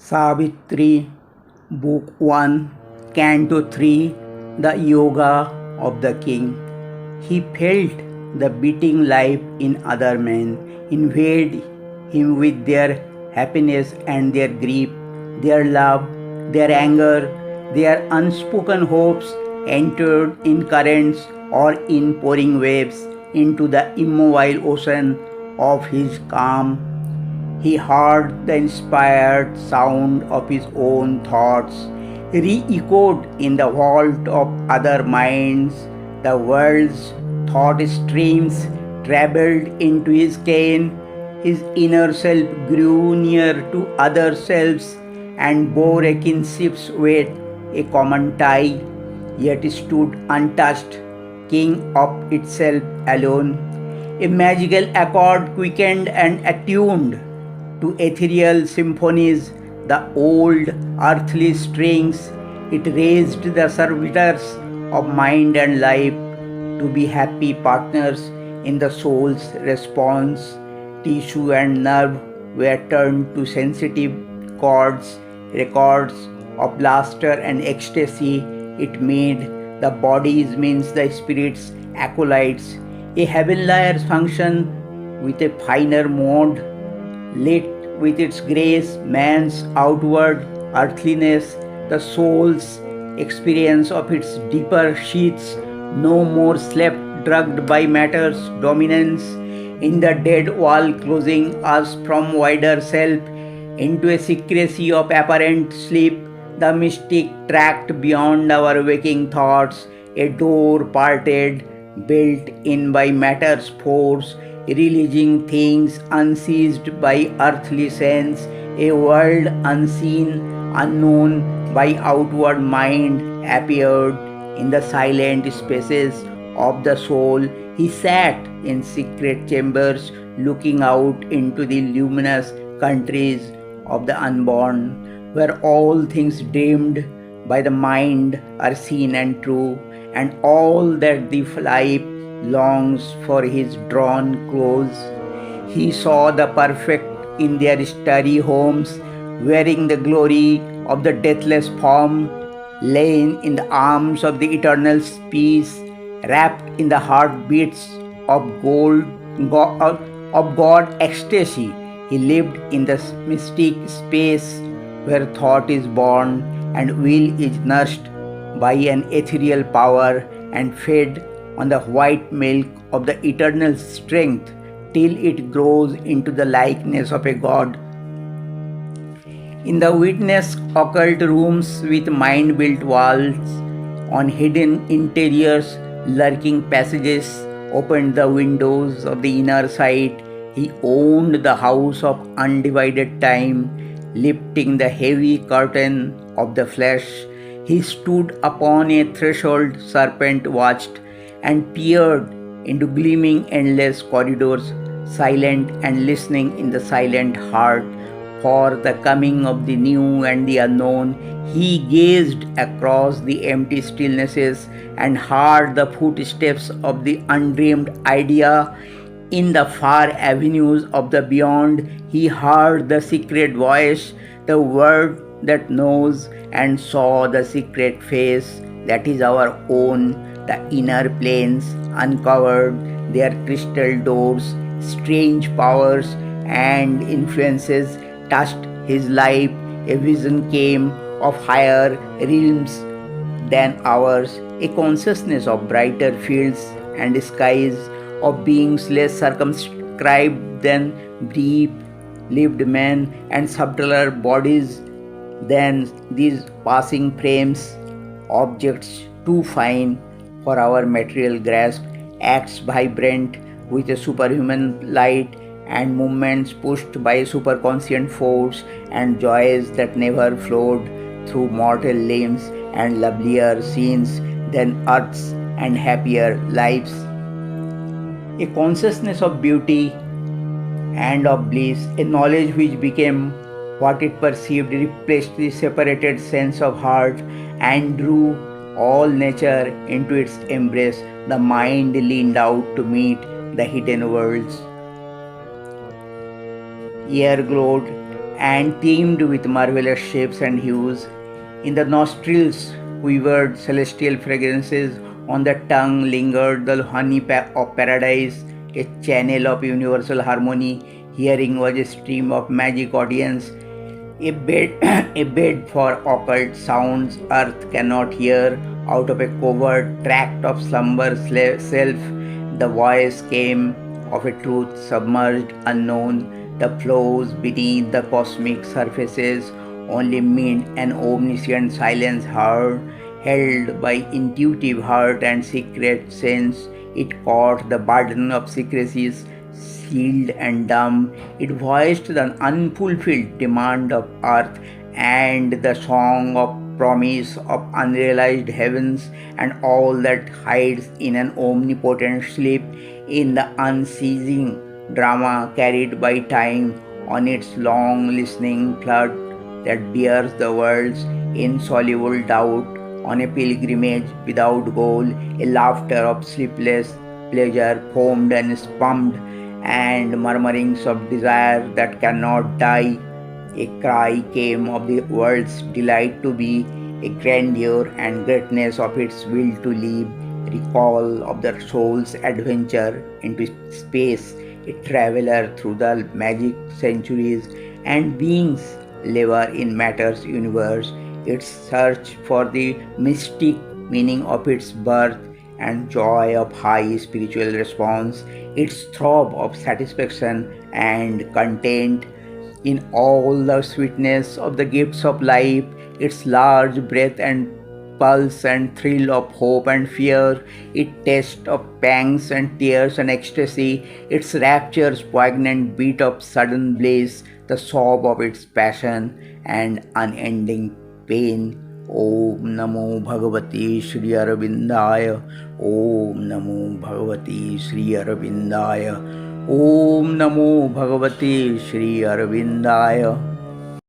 Savitri, Book 1, Canto 3, The Yoga of the King. He felt the beating life in other men, invade him with their happiness and their grief, their love, their anger, their unspoken hopes entered in currents or in pouring waves into the immobile ocean of his calm. He heard the inspired sound of his own thoughts, re-echoed in the vault of other minds. The world's thought streams traveled into his ken. His inner self grew near to other selves and bore a kinship's weight, a common tie, yet stood untouched, king of itself alone. A magical accord quickened and attuned to ethereal symphonies, the old earthly strings. It raised the servitors of mind and life to be happy partners in the soul's response. Tissue and nerve were turned to sensitive chords, records of laughter and ecstasy. It made the bodies means the spirits acolytes, a heavenlier function with a finer mode, lit with its grace, man's outward earthliness, the soul's experience of its deeper sheaths, no more slept drugged by matter's dominance, in the dead wall closing us from wider self into a secrecy of apparent sleep, the mystic tracked beyond our waking thoughts, a door parted, built in by matter's force, releasing things unseized by earthly sense, a world unseen, unknown by outward mind, appeared in the silent spaces of the soul. He sat in secret chambers, looking out into the luminous countries of the unborn, where all things dreamed by the mind are seen and true, and all that the life longs for his drawn close. He saw the perfect in their starry homes, wearing the glory of the deathless form, laying in the arms of the eternal peace, wrapped in the heartbeats of of God ecstasy. He lived in the mystic space where thought is born and will is nursed by an ethereal power and fed on the white milk of the eternal strength till it grows into the likeness of a god. In the witness occult rooms with mind-built walls, on hidden interiors, lurking passages, opened the windows of the inner sight. He owned the house of undivided time, lifting the heavy curtain of the flesh. He stood upon a threshold, serpent watched, and peered into gleaming endless corridors, silent and listening in the silent heart for the coming of the new and the unknown. He gazed across the empty stillnesses and heard the footsteps of the undreamed idea in the far avenues of the beyond. He heard the secret voice, the word that knows, and saw the secret face that is our own. The inner planes uncovered their crystal doors, strange powers and influences touched his life. A vision came of higher realms than ours, a consciousness of brighter fields and skies, of beings less circumscribed than brief lived men, and subtler bodies than these passing frames, objects too fine for our material grasp, acts vibrant with a superhuman light, and movements pushed by a superconscient force, and joys that never flowed through mortal limbs, and lovelier scenes than earth's, and happier lives. A consciousness of beauty and of bliss, a knowledge which became what it perceived, replaced the separated sense of heart and drew all nature into its embrace. The mind leaned out to meet the hidden worlds. Air glowed, and teemed with marvelous shapes and hues. In the nostrils quivered celestial fragrances, on the tongue lingered the honey of paradise, a channel of universal harmony. Hearing was a stream of magic audience, a bed, a bed for occult sounds earth cannot hear. Out of a covert tract of slumber self, the voice came of a truth submerged, unknown. The flows beneath the cosmic surfaces only meant an omniscient silence heard, held by intuitive heart and secret sense. It caught the burden of secrecies, sealed and dumb. It voiced the unfulfilled demand of earth and the song of promise of unrealized heavens, and all that hides in an omnipotent sleep, in the unceasing drama carried by time on its long listening flood that bears the world's insoluble doubt on a pilgrimage without goal, a laughter of sleepless pleasure foamed and spummed, and murmurings of desire that cannot die. A cry came of the world's delight to be, a grandeur and greatness of its will to live, recall of the soul's adventure into space, a traveler through the magic centuries, and beings labor in matter's universe, its search for the mystic meaning of its birth and joy of high spiritual response, its throb of satisfaction and content in all the sweetness of the gifts of life, its large breath and pulse and thrill of hope and fear, its taste of pangs and tears and ecstasy, its rapture's poignant beat of sudden bliss, the sob of its passion and unending pain. Om Namo Bhagavati Sri Arvindaya. Om Namo Bhagavati Sri Arvindaya. Om Namo Bhagavate Sri Arvindaya.